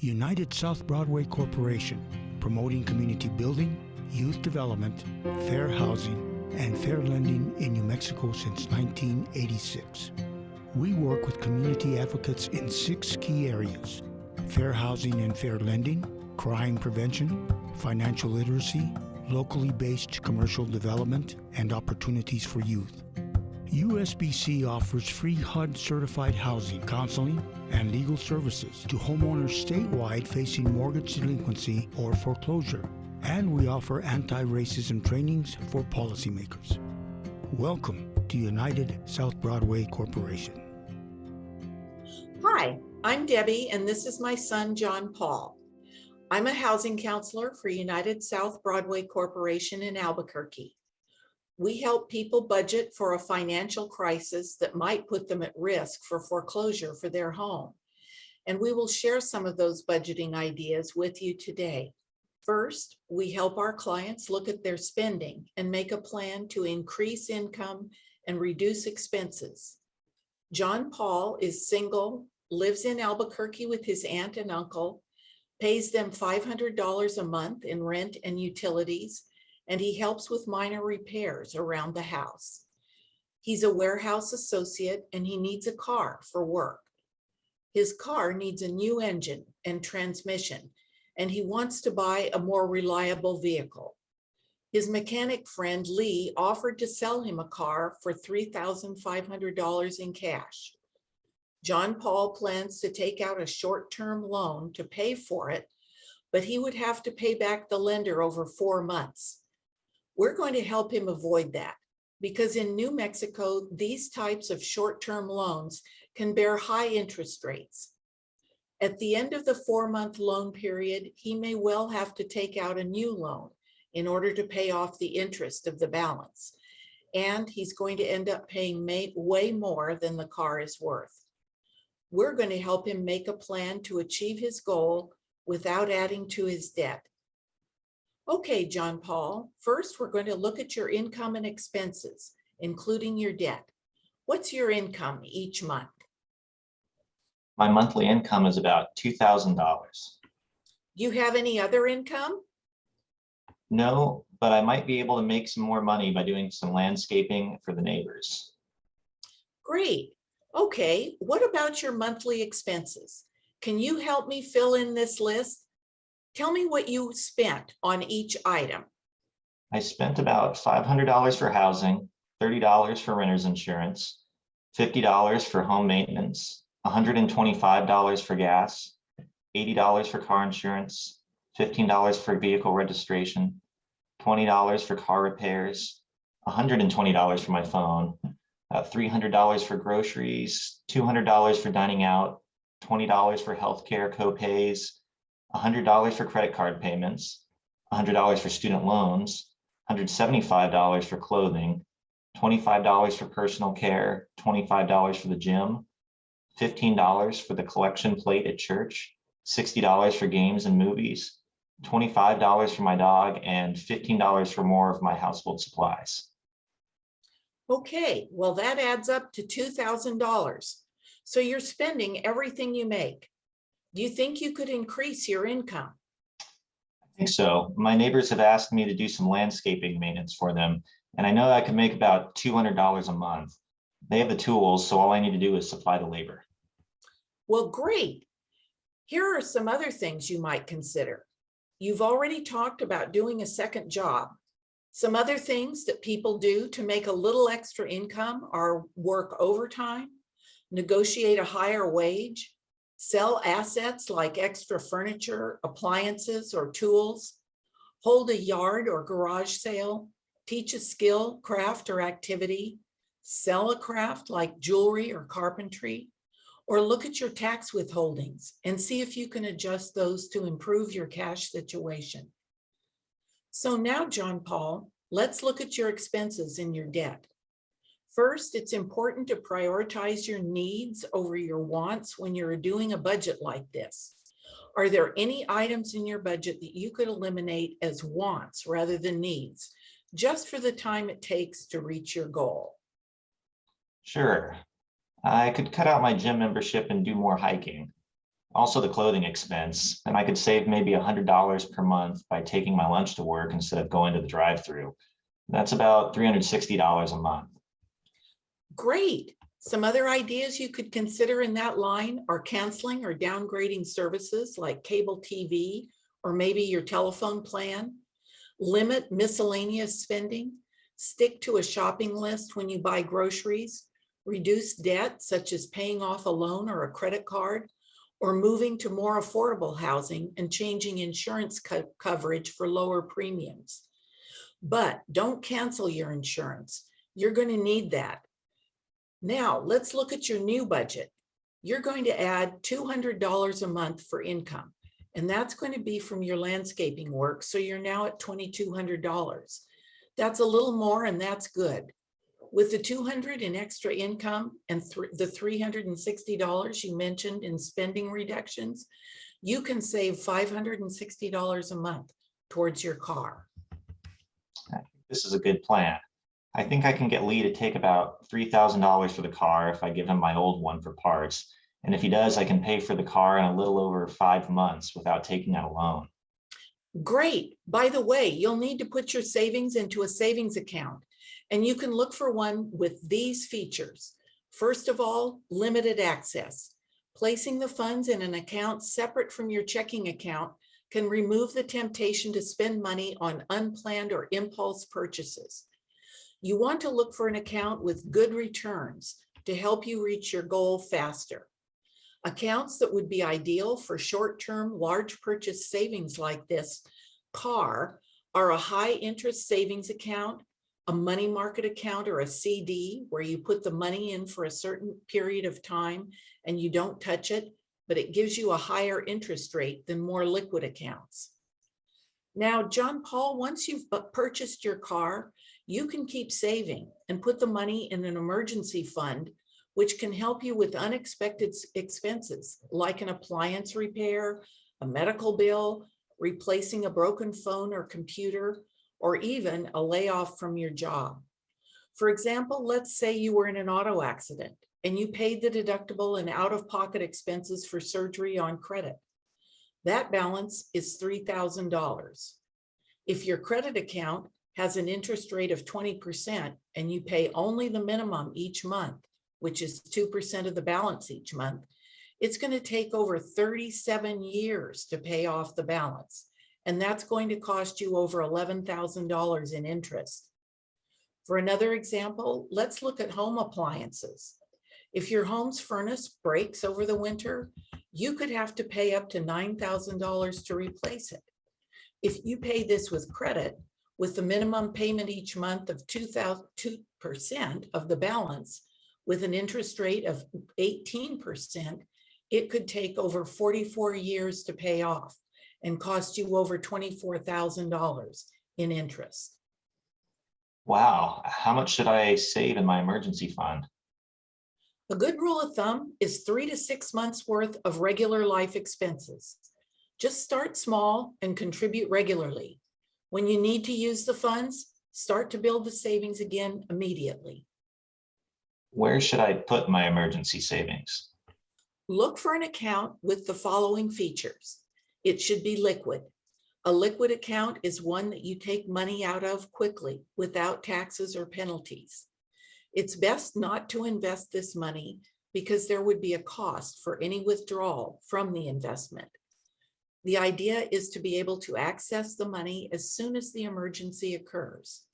United South Broadway Corporation, promoting community building, youth development, fair housing, and fair lending in New Mexico since 1986. We work with community advocates in 6 key areas: fair housing and fair lending, crime prevention, financial literacy, locally based commercial development, and opportunities for youth. USBC offers free HUD certified housing, counseling, and legal services to homeowners statewide facing mortgage delinquency or foreclosure. And we offer anti-racism trainings for policymakers. Welcome to United South Broadway Corporation. Hi, I'm Debbie, and this is my son, John Paul. I'm a housing counselor for United South Broadway Corporation in Albuquerque. We help people budget for a financial crisis that might put them at risk for foreclosure for their home. And we will share some of those budgeting ideas with you today. First, we help our clients look at their spending and make a plan to increase income and reduce expenses. John Paul is single, lives in Albuquerque with his aunt and uncle, pays them $500 a month in rent and utilities, and he helps with minor repairs around the house. He's a warehouse associate and he needs a car for work. His car needs a new engine and transmission, and he wants to buy a more reliable vehicle. His mechanic friend Lee offered to sell him a car for $3,500 in cash. John Paul plans to take out a short-term loan to pay for it, but he would have to pay back the lender over 4 months. We're going to help him avoid that because in New Mexico, these types of short-term loans can bear high interest rates. At the end of the 4-month loan period, he may well have to take out a new loan in order to pay off the interest of the balance. And he's going to end up paying way more than the car is worth. We're going to help him make a plan to achieve his goal without adding to his debt. Okay, John Paul, first we're going to look at your income and expenses, including your debt. What's your income each month? My monthly income is about $2,000. Do you have any other income? No, but I might be able to make some more money by doing some landscaping for the neighbors. Great. Okay, what about your monthly expenses? Can you help me fill in this list? Tell me what you spent on each item. I spent about $500 for housing, $30 for renter's insurance, $50 for home maintenance, $125 for gas, $80 for car insurance, $15 for vehicle registration, $20 for car repairs, $120 for my phone, $300 for groceries, $200 for dining out, $20 for healthcare co-pays, $100 for credit card payments, $100 for student loans, $175 for clothing, $25 for personal care, $25 for the gym, $15 for the collection plate at church, $60 for games and movies, $25 for my dog, and $15 for more of my household supplies. Okay, well, that adds up to $2,000. So you're spending everything you make. Do you think you could increase your income? I think so. My neighbors have asked me to do some landscaping maintenance for them, and I know I could make about $200 a month. They have the tools, so all I need to do is supply the labor. Well, great. Here are some other things you might consider. You've already talked about doing a second job. Some other things that people do to make a little extra income are work overtime, negotiate a higher wage, sell assets like extra furniture, appliances, or tools, hold a yard or garage sale, teach a skill, craft, or activity, sell a craft like jewelry or carpentry, or look at your tax withholdings and see if you can adjust those to improve your cash situation. So now, John Paul, let's look at your expenses and your debt. First, it's important to prioritize your needs over your wants when you're doing a budget like this. Are there any items in your budget that you could eliminate as wants rather than needs, just for the time it takes to reach your goal? Sure. I could cut out my gym membership and do more hiking. Also the clothing expense, and I could save maybe $100 per month by taking my lunch to work instead of going to the drive-through. That's about $360 a month. Great. Some other ideas you could consider in that line are canceling or downgrading services like cable TV or maybe your telephone plan. Limit miscellaneous spending. Stick to a shopping list when you buy groceries. Reduce debt, such as paying off a loan or a credit card, or moving to more affordable housing and changing insurance coverage for lower premiums. But don't cancel your insurance. You're going to need that. Now, let's look at your new budget. You're going to add $200 a month for income, and that's going to be from your landscaping work, so you're now at $2,200. That's a little more, and that's good. With the $200 in extra income and the $360 you mentioned in spending reductions, you can save $560 a month towards your car. This is a good plan. I think I can get Lee to take about $3,000 for the car if I give him my old one for parts. And if he does, I can pay for the car in a little over 5 months without taking out a loan. Great. By the way, you'll need to put your savings into a savings account, and you can look for one with these features. First of all, limited access. Placing the funds in an account separate from your checking account can remove the temptation to spend money on unplanned or impulse purchases. You want to look for an account with good returns to help you reach your goal faster. Accounts that would be ideal for short-term large purchase savings like this car are a high interest savings account, a money market account, or a CD where you put the money in for a certain period of time and you don't touch it, but it gives you a higher interest rate than more liquid accounts. Now, John Paul, once you've purchased your car, you can keep saving and put the money in an emergency fund, which can help you with unexpected expenses like an appliance repair, a medical bill, replacing a broken phone or computer, or even a layoff from your job. For example, let's say you were in an auto accident and you paid the deductible and out-of-pocket expenses for surgery on credit. That balance is $3,000. If your credit account has an interest rate of 20% and you pay only the minimum each month, which is 2% of the balance each month, it's going to take over 37 years to pay off the balance. And that's going to cost you over $11,000 in interest. For another example, let's look at home appliances. If your home's furnace breaks over the winter, you could have to pay up to $9,000 to replace it. If you pay this with credit, with the minimum payment each month of 2% of the balance, with an interest rate of 18%, it could take over 44 years to pay off and cost you over $24,000 in interest. Wow, how much should I save in my emergency fund? A good rule of thumb is 3 to 6 months worth of regular life expenses. Just start small and contribute regularly. When you need to use the funds, start to build the savings again immediately. Where should I put my emergency savings? Look for an account with the following features. It should be liquid. A liquid account is one that you take money out of quickly without taxes or penalties. It's best not to invest this money because there would be a cost for any withdrawal from the investment. The idea is to be able to access the money as soon as the emergency occurs.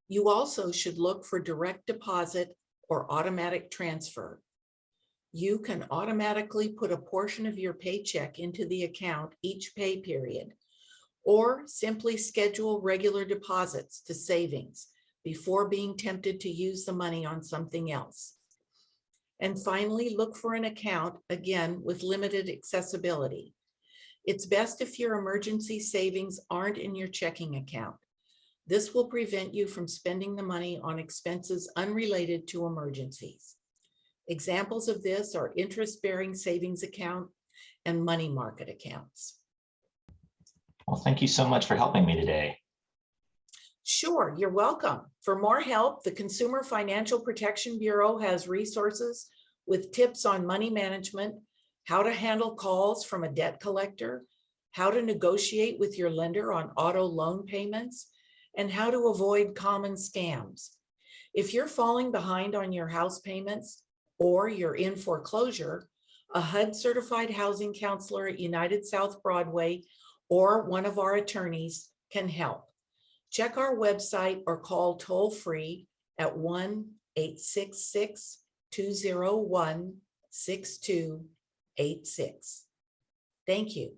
You also should look for direct deposit or automatic transfer. You can automatically put a portion of your paycheck into the account each pay period, or simply schedule regular deposits to savings before being tempted to use the money on something else. And finally, look for an account, again, with limited accessibility. It's best if your emergency savings aren't in your checking account. This will prevent you from spending the money on expenses unrelated to emergencies. Examples of this are interest-bearing savings account and money market accounts. Well, thank you so much for helping me today. Sure, you're welcome. For more help, the Consumer Financial Protection Bureau has resources with tips on money management, how to handle calls from a debt collector, how to negotiate with your lender on auto loan payments, and how to avoid common scams. If you're falling behind on your house payments or you're in foreclosure, a HUD certified housing counselor at United South Broadway or one of our attorneys can help. Check our website or call toll-free at 1-866-201-6286. Thank you.